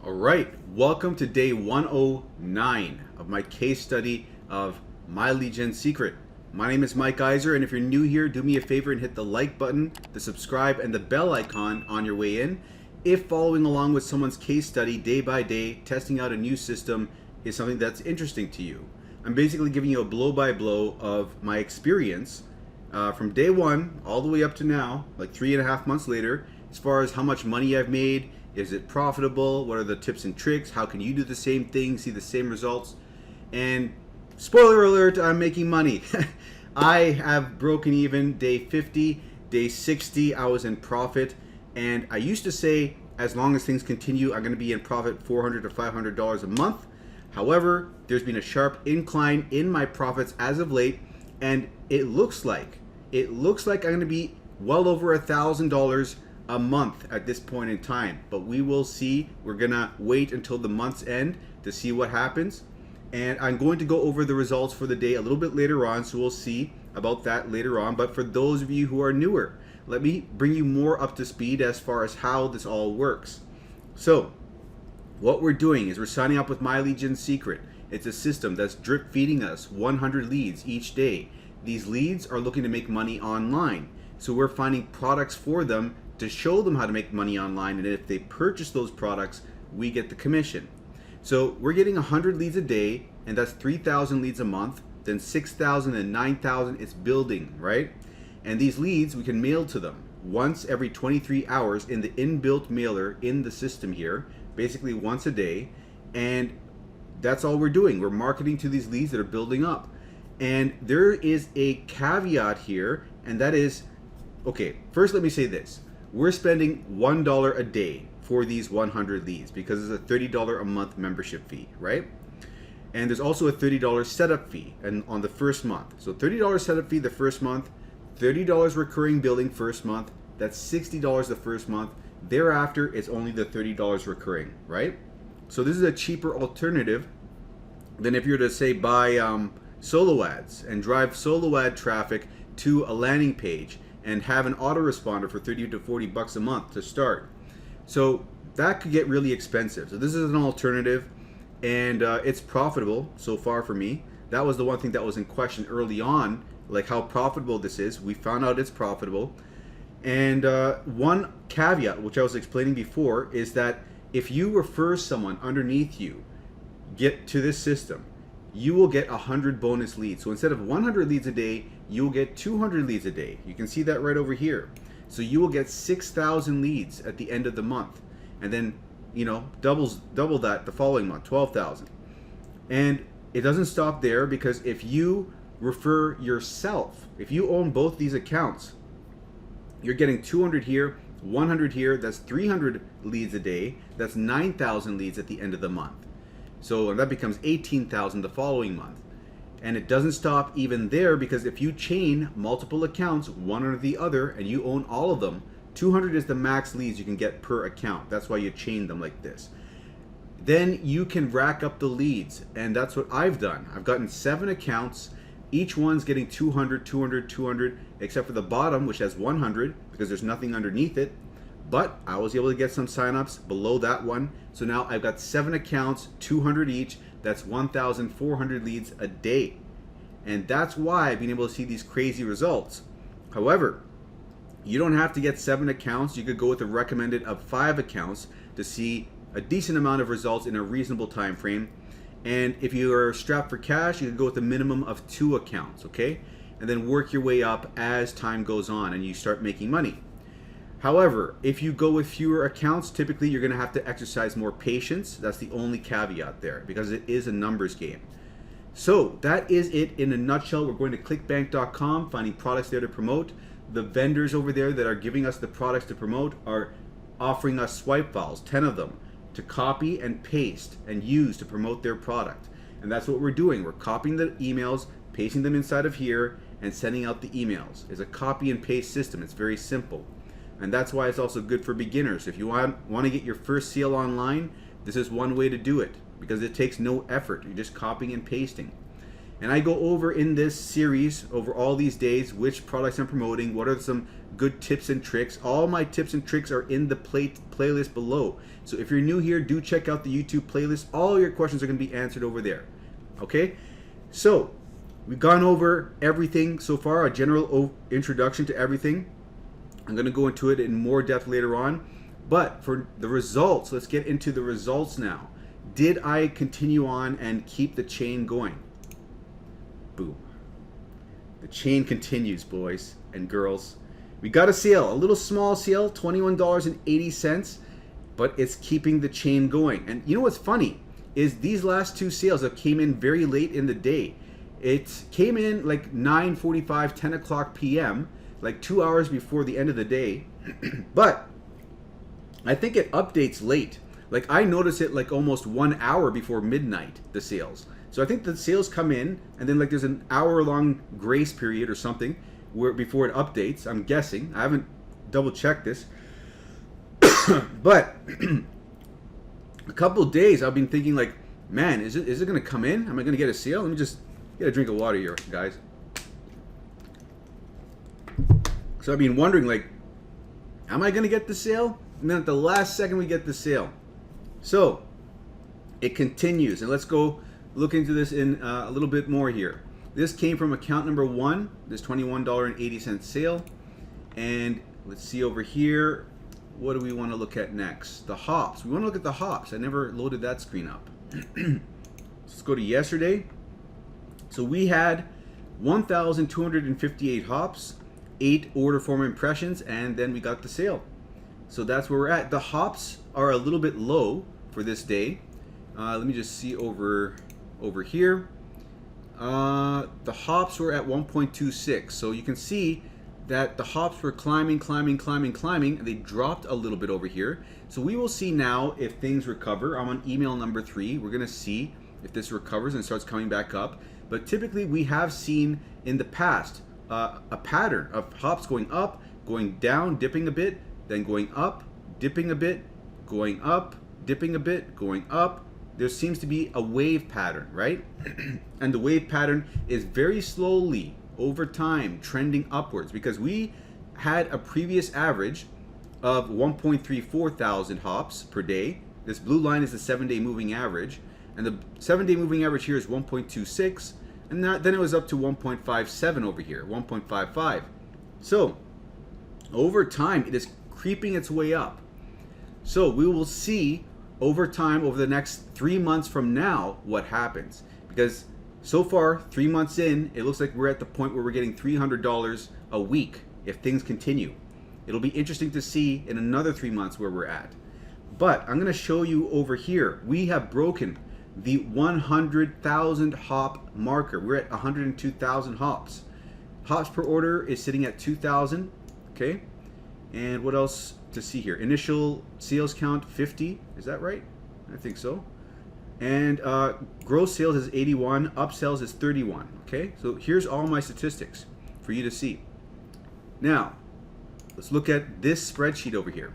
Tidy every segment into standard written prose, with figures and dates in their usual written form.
All right, welcome to day 109 of my case study of My Lead Gen Secret. My name is Mike Iser, and if you're new here, do me a favor and hit the like button, the subscribe, and the bell icon on your way in. If following along with someone's case study day by day, testing out a new system is something that's interesting to you. I'm basically giving you a blow-by-blow of my experience from day one all the way up to now, like 3.5 months later, as far as how much money I've made. Is it profitable? What are the tips and tricks? How can you do the same thing, see the same results? And spoiler alert, I'm making money. I have broken even day 50, day 60, I was in profit. And I used to say, as long as things continue, I'm gonna be in profit $400 to $500 a month. However, there's been a sharp incline in my profits as of late, and it looks like I'm gonna be well over $1,000 a month at this point in time, but we will see. We're gonna wait until the month's end to see what happens, and I'm going to go over the results for the day a little bit later on, so we'll see about that later on. But for those of you who are newer, let me bring you more up to speed as far as how this all works. So what we're doing is we're signing up with My Lead Gen Secret. It's a system that's drip feeding us 100 leads each day. These leads are looking to make money online, so we're finding products for them to show them how to make money online, and if they purchase those products, we get the commission. So we're getting 100 leads a day, and that's 3,000 leads a month, then 6,000 and 9,000. It's building, right? And these leads we can mail to them once every 23 hours in the inbuilt mailer in the system here, basically once a day. And that's all we're doing. We're marketing to these leads that are building up. And there is a caveat here, and that is, okay, first let me say this. We're spending $1 a day for these 100 leads because it's a $30 a month membership fee, right? And there's also a $30 setup fee and on the first month. So $30 setup fee the first month, $30 recurring billing first month, that's $60 the first month. Thereafter, it's only the $30 recurring, right? So this is a cheaper alternative than if you were to say buy solo ads and drive solo ad traffic to a landing page and have an autoresponder for 30 to 40 bucks a month to start. So that could get really expensive. So this is an alternative, and it's profitable so far for me. That was the one thing that was in question early on, like how profitable this is. We found out it's profitable. And one caveat, which I was explaining before, is that if you refer someone underneath you get to this system, you will get 100 bonus leads. So instead of 100 leads a day, you will get 200 leads a day. You can see that right over here. So you will get 6,000 leads at the end of the month, and then double that the following month, 12,000. And it doesn't stop there, because if you refer yourself, if you own both these accounts, you're getting 200 here, 100 here. That's 300 leads a day. That's 9,000 leads at the end of the month. So that becomes 18,000 the following month. And it doesn't stop even there, because if you chain multiple accounts, one under the other, and you own all of them, 200 is the max leads you can get per account. That's why you chain them like this. Then you can rack up the leads, and that's what I've done. I've gotten 7 accounts. Each one's getting 200, 200, 200, except for the bottom, which has 100, because there's nothing underneath it. But I was able to get some signups below that one. So now I've got 7 accounts, 200 each. That's 1,400 leads a day. And that's why I've been able to see these crazy results. However, you don't have to get 7 accounts. You could go with a recommended of 5 accounts to see a decent amount of results in a reasonable time frame. And if you are strapped for cash, you could go with a minimum of 2 accounts, okay? And then work your way up as time goes on and you start making money. However, if you go with fewer accounts, typically you're going to have to exercise more patience. That's the only caveat there, because it is a numbers game. So that is it in a nutshell. We're going to clickbank.com, finding products there to promote. The vendors over there that are giving us the products to promote are offering us swipe files, 10 of them, to copy and paste and use to promote their product. And that's what we're doing. We're copying the emails, pasting them inside of here, and sending out the emails. It's a copy and paste system. It's very simple. And that's why it's also good for beginners. If you want to get your first sale online, this is one way to do it, because it takes no effort. You're just copying and pasting. And I go over in this series, over all these days, which products I'm promoting, what are some good tips and tricks. All my tips and tricks are in the playlist below. So if you're new here, do check out the YouTube playlist. All your questions are going to be answered over there. Okay? So we've gone over everything so far, a general introduction to everything. I'm going to go into it in more depth later on. But for the results, let's get into the results now. Did I continue on and keep the chain going? Boom. The chain continues, boys and girls. We got a sale, a little small sale, $21.80, but it's keeping the chain going. And you know what's funny is these last two sales that came in very late in the day. It came in like 9:45, 10 o'clock p.m., like 2 hours before the end of the day. But I think it updates late. Like I notice it like almost 1 hour before midnight, the sales. So I think the sales come in and then like there's an hour-long grace period or something where before it updates. I'm guessing. I haven't double checked this. But a couple of days I've been thinking like, man, is it going to come in? Am I going to get a sale? Let me just get a drink of water here, guys. So I've been wondering like, am I going to get the sale? And then at the last second we get the sale. So it continues, and let's go look into this in a little bit more here. This came from account number 1, this $21.80 sale. And let's see over here, what do we want to look at next? The hops. We want to look at the hops. I never loaded that screen up. Let's go to yesterday. So we had 1,258 hops, 8 order form impressions, and then we got the sale. So that's where we're at. The hops are a little bit low for this day. Let me just see over here. The hops were at 1.26. So you can see that the hops were climbing, and they dropped a little bit over here. So we will see now if things recover. I'm on email number 3. We're going to see if this recovers and starts coming back up. But typically we have seen in the past a pattern of hops going up, going down, dipping a bit, then going up, dipping a bit, going up, dipping a bit, going up. There seems to be a wave pattern, right? And the wave pattern is very slowly over time trending upwards, because we had a previous average of 1.34 thousand hops per day. This blue line is the 7-day moving average, and the 7-day moving average here is 1.26, and then it was up to 1.57 over here, 1.55. So over time it is creeping its way up. So we will see over time, over the next 3 months from now, what happens. Because so far, 3 months in, it looks like we're at the point where we're getting $300 a week if things continue. It'll be interesting to see in another 3 months where we're at. But I'm going to show you over here, we have broken the 100,000 hop marker. We're at 102,000 hops. Hops per order is sitting at 2,000. Okay. And what else to see here? Initial sales count 50. Is that right? I think so. And gross sales is 81. Upsells is 31. Okay. So here's all my statistics for you to see. Now, let's look at this spreadsheet over here.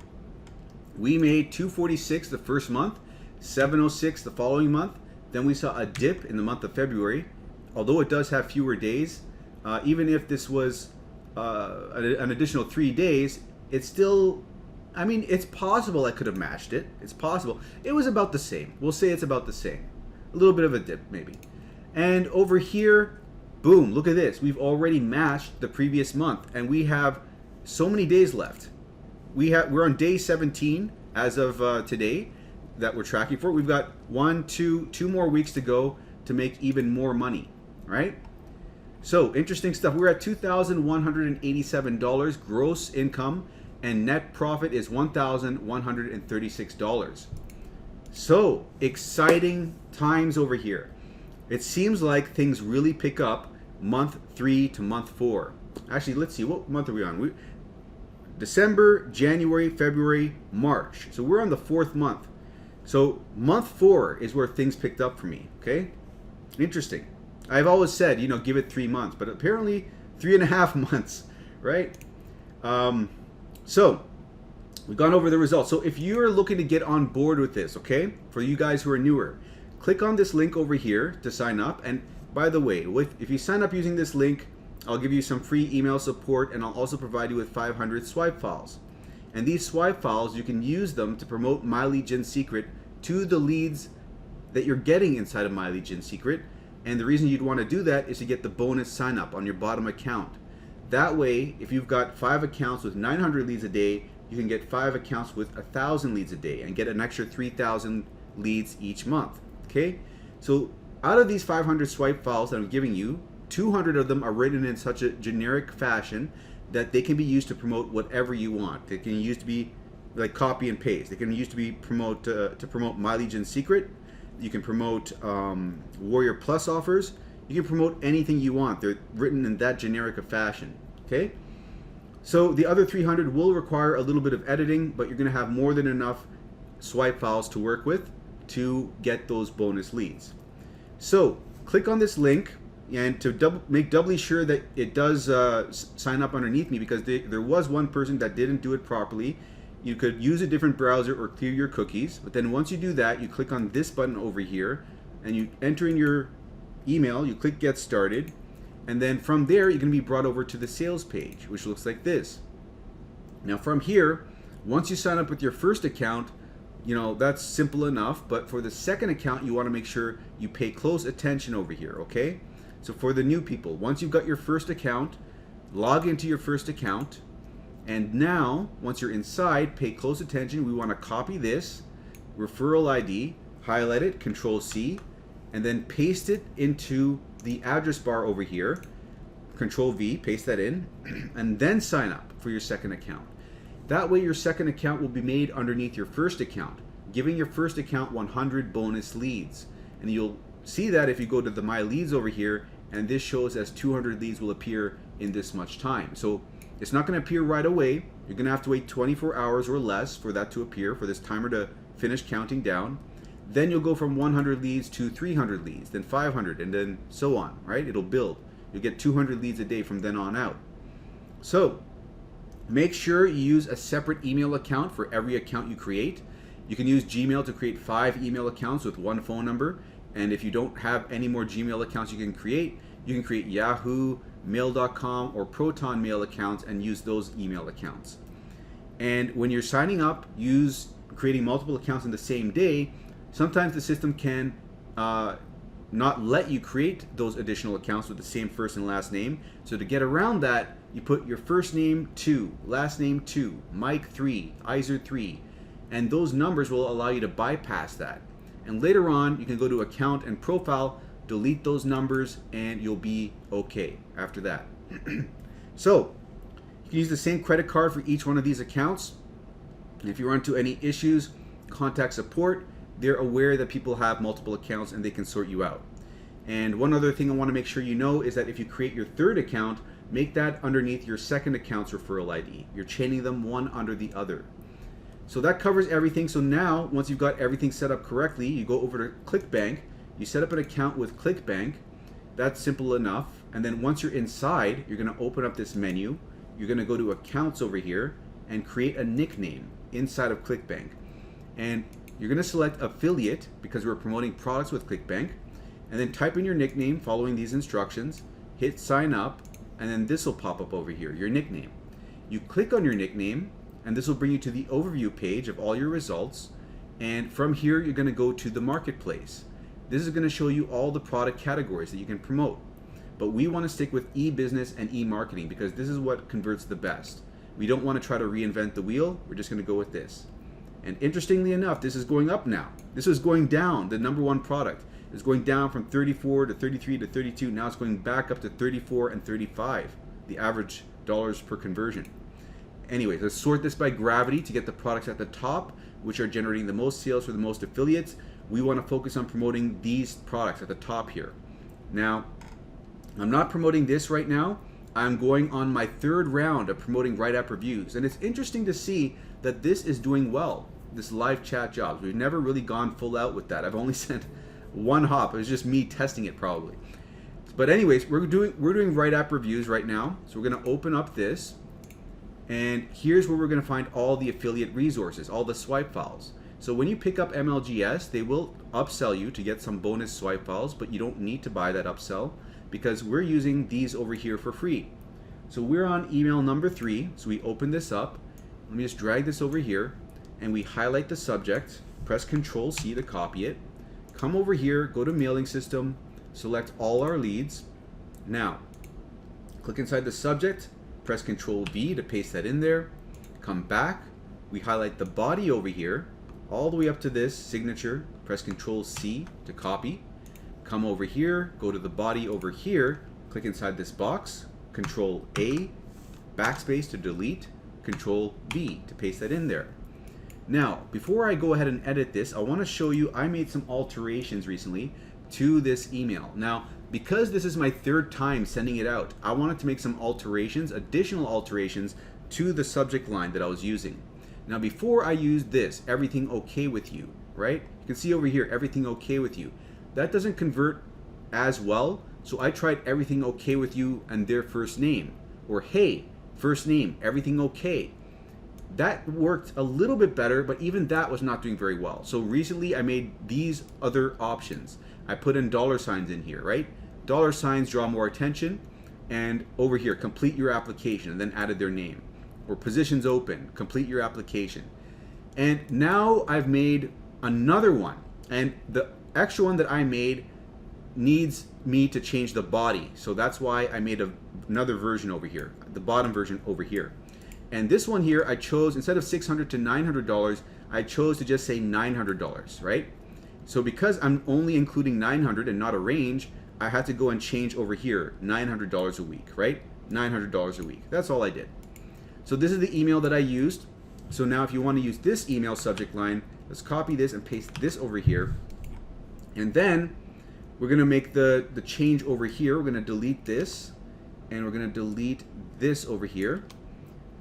We made 246 the first month, 706 the following month. Then we saw a dip in the month of February. Although it does have fewer days, even if this was an additional 3 days, it's still, I mean, it's possible I could have matched it. It's possible. It was about the same. We'll say it's about the same. A little bit of a dip, maybe. And over here, boom, look at this. We've already matched the previous month, and we have so many days left. We're on day 17 as of today that we're tracking for. We've got two more weeks to go to make even more money, right? So interesting stuff. We're at $2,187 gross income, and net profit is $1,136. So exciting times over here. It seems like things really pick up month 3 to month 4. Actually, let's see, what month are we on? December, January, February, March. So we're on the 4th month. So month 4 is where things picked up for me. Okay, interesting. I've always said, give it 3 months, but apparently 3.5 months, right? So we've gone over the results. So if you're looking to get on board with this, okay, for you guys who are newer, click on this link over here to sign up, and by the way, if you sign up using this link, I'll give you some free email support, and I'll also provide you with 500 swipe files. And these swipe files, you can use them to promote My Lead Gen Secret to the leads that you're getting inside of My Lead Gen Secret. And the reason you'd want to do that is to get the bonus sign up on your bottom account. That way, if you've got 5 accounts with 900 leads a day, you can get 5 accounts with 1,000 leads a day and get an extra 3,000 leads each month. Okay? So out of these 500 swipe files that I'm giving you, 200 of them are written in such a generic fashion that they can be used to promote whatever you want. They can use to be like copy and paste. They can use to be promote My Lead Gen Secret. You can promote Warrior Plus offers. You can promote anything you want. They're written in that generic a fashion. Okay? So the other 300 will require a little bit of editing, but you're going to have more than enough swipe files to work with to get those bonus leads. So click on this link, and to make doubly sure that it does sign up underneath me, because there was one person that didn't do it properly. You could use a different browser or clear your cookies, but then once you do that, you click on this button over here and you enter in your email, you click Get Started, and then from there you're going to be brought over to the sales page, which looks like this. Now from here, once you sign up with your first account, that's simple enough, but for the second account you want to make sure you pay close attention over here, okay? So for the new people, once you've got your first account, log into your first account, and now once you're inside, pay close attention. We want to copy this referral ID, highlight it, Control C, and then paste it into the address bar over here, Control V, paste that in, and then sign up for your second account. That way your second account will be made underneath your first account, giving your first account 100 bonus leads. And you'll see that if you go to the My Leads over here, and this shows as 200 leads will appear in this much time. So it's not going to appear right away. You're going to have to wait 24 hours or less for that to appear, for this timer to finish counting down. Then you'll go from 100 leads to 300 leads, then 500, and then so on, right? It'll build. You'll get 200 leads a day from then on out. So make sure you use a separate email account for every account you create. You can use Gmail to create 5 email accounts with 1 phone number. And if you don't have any more Gmail accounts you can create Yahoo, Mail.com, or Proton Mail accounts and use those email accounts. And when you're signing up, use creating multiple accounts in the same day. Sometimes the system can not let you create those additional accounts with the same first and last name. So to get around that, you put your first name 2, last name 2, Mike 3, Iser 3, and those numbers will allow you to bypass that. And later on, you can go to account and profile, delete those numbers, and you'll be okay after that. So you can use the same credit card for each one of these accounts. And if you run into any issues, contact support. They're aware that people have multiple accounts and they can sort you out. And one other thing I want to make sure you know is that if you create your third account, make that underneath your second account's referral ID. You're chaining them one under the other. So that covers everything. So now, once you've got everything set up correctly, you go over to Clickbank, you set up an account with Clickbank. That's simple enough. And then once you're inside, you're going to open up this menu. You're going to go to Accounts over here and create a nickname inside of Clickbank. And you're going to select Affiliate because we're promoting products with Clickbank. And then type in your nickname following these instructions, hit Sign Up, and then this will pop up over here, your nickname. You click on your nickname, and this will bring you to the overview page of all your results. And from here, you're going to go to the marketplace. This is going to show you all the product categories that you can promote. But we want to stick with e-business and e-marketing because this is what converts the best. We don't want to try to reinvent the wheel. We're just going to go with this. And interestingly enough, this is going up now. This was going down. The number one product is going down from 34 to 33 to 32. Now it's going back up to 34 and 35, the average dollars per conversion. Anyway, let's sort this by gravity to get the products at the top, which are generating the most sales for the most affiliates. We want to focus on promoting these products at the top here. Now, I'm not promoting this right now. I'm going on my third round of promoting Right App Reviews. And it's interesting to see that this is doing well, this live chat jobs. We've never really gone full out with that. I've only sent one hop. It was just me testing it probably. But anyways, we're doing Right App Reviews right now. So we're going to open up this. And here's where we're going to find all the affiliate resources, all the swipe files. So when you pick up MLGS, they will upsell you to get some bonus swipe files, but you don't need to buy that upsell because we're using these over here for free. So we're on email number 3. So we open this up. Let me just drag this over here and we highlight the subject, press Control C to copy it. Come over here, go to mailing system, select all our leads. Now, click inside the subject, press Control V to paste that in there. Come back, we highlight the body over here, all the way up to this signature, press Control C to copy. Come over here, go to the body over here, click inside this box, Control A, backspace to delete, Control V to paste that in there. Now, before I go ahead and edit this, I want to show you I made some alterations recently to this email. Now, because this is my 3rd time sending it out, I wanted to make some alterations, additional alterations to the subject line that I was using. Now, before I used this, everything okay with you, right? You can see over here, everything okay with you. That doesn't convert as well, so I tried everything okay with you and their first name, or hey, first name, everything okay. That worked a little bit better, but even that was not doing very well. So recently I made these other options. I put in $signs in here, right? $signs draw more attention, and over here, complete your application, and then added their name. Or positions open, complete your application. And now I've made another one, and the extra one that I made needs me to change the body. So that's why I made another version over here, the bottom version over here. And this one here, I chose, instead of $600 to $900, I chose to just say $900, right? So because I'm only including $900 and not a range, I had to go and change over here, $900 a week, right? $900 a week. That's all I did. So this is the email that I used. So now if you want to use this email subject line, let's copy this and paste this over here. And then we're going to make the change over here. We're going to delete this, and we're going to delete this over here.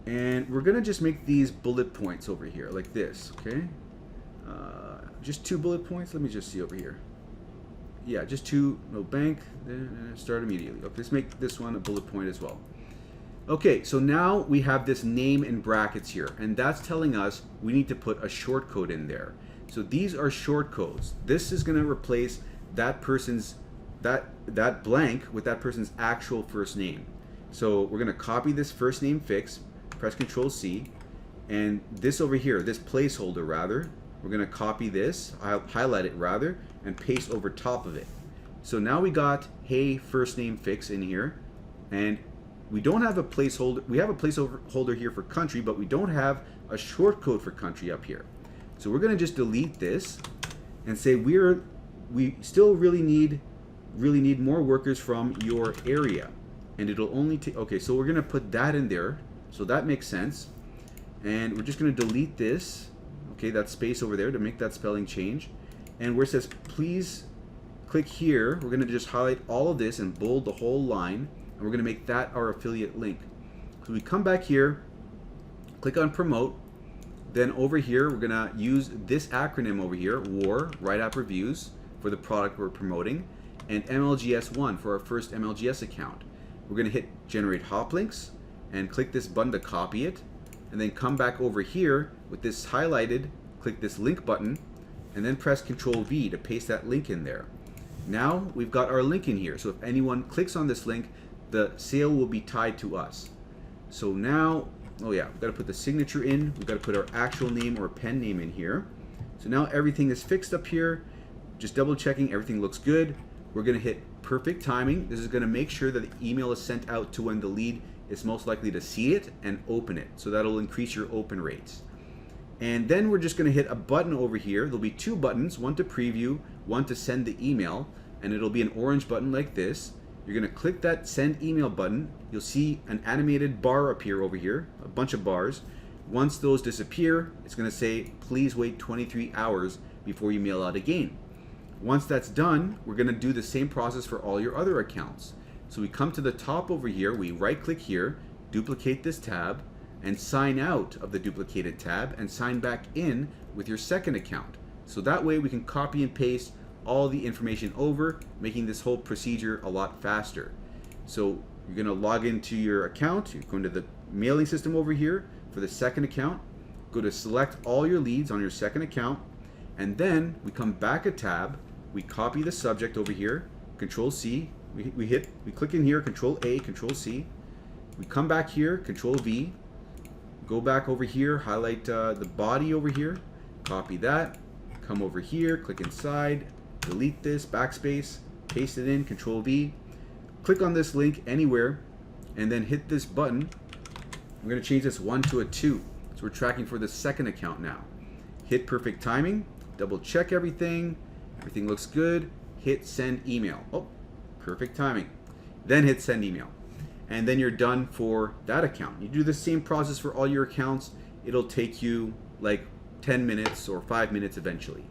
And we're going to just make these bullet points over here, like this, okay? Just 2 bullet points. Let me just see over here. Yeah, just 2, no bank, start immediately. Okay, let's make this one a bullet point as well. Okay, so now we have this name in brackets here, and that's telling us we need to put a short code in there. So these are short codes. This is going to replace that person's, that blank with that person's actual first name. So we're going to copy this first name fix, press Control C, and this over here, this placeholder rather, we're going to copy this, I'll highlight it rather, and paste over top of it. So now we got hey first name fix in here, and we don't have a placeholder. We have a placeholder here for country, but we don't have a short code for country up here. So we're going to just delete this and say we still really need more workers from your area, and it'll only take. Okay, so we're going to put that in there. So that makes sense. And we're just going to delete this. Okay, that space over there to make that spelling change. And where it says please click here, we're going to just highlight all of this and bold the whole line. And we're going to make that our affiliate link. So we come back here, click on promote. Then over here, we're going to use this acronym over here, WAR, Write App Reviews, for the product we're promoting, and MLGS1 for our first MLGS account. We're going to hit generate hop links and click this button to copy it, and then come back over here with this highlighted, click this link button, and then press Control V to paste that link in there. Now we've got our link in here, so if anyone clicks on this link, the sale will be tied to us. So now, oh yeah, we've got to put the signature in, we've got to put our actual name or pen name in here. So now everything is fixed up here, just double checking everything looks good. We're going to hit perfect timing. This is going to make sure that the email is sent out to when the lead is most likely to see it and open it. So that'll increase your open rates. And then we're just going to hit a button over here. There'll be 2 buttons, one to preview, one to send the email, and it'll be an orange button like this. You're going to click that send email button. You'll see an animated bar appear over here, a bunch of bars. Once those disappear, it's going to say please wait 23 hours before you mail out again. Once that's done, we're going to do the same process for all your other accounts. So we come to the top over here, we right click here, duplicate this tab, and sign out of the duplicated tab and sign back in with your second account. So that way we can copy and paste all the information over, making this whole procedure a lot faster. So you're going to log into your account, you're going to the mailing system over here for the second account, go to select all your leads on your second account, And then we come back a tab, we copy the subject over here, Control C, we click in here, Control A, Control C, we come back here, Control V, go back over here, highlight the body over here, copy that, come over here, click inside, delete this, backspace, paste it in, Control V, click on this link anywhere, and then hit this button. I'm going to change this 1 to a 2. So we're tracking for the second account now. Hit perfect timing, double check everything looks good, hit send email. Oh, perfect timing. Then hit send email. And then you're done for that account. You do the same process for all your accounts. It'll take you like 10 minutes or 5 minutes eventually.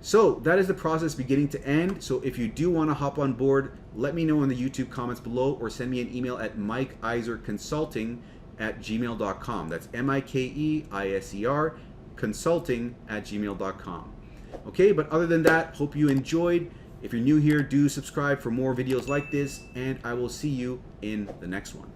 So that is the process beginning to end. So if you do want to hop on board, let me know in the YouTube comments below or send me an email at mikeiserconsulting@gmail.com. That's MIKEISER consulting@gmail.com. Okay, but other than that, hope you enjoyed. If you're new here, do subscribe for more videos like this, and I will see you in the next one.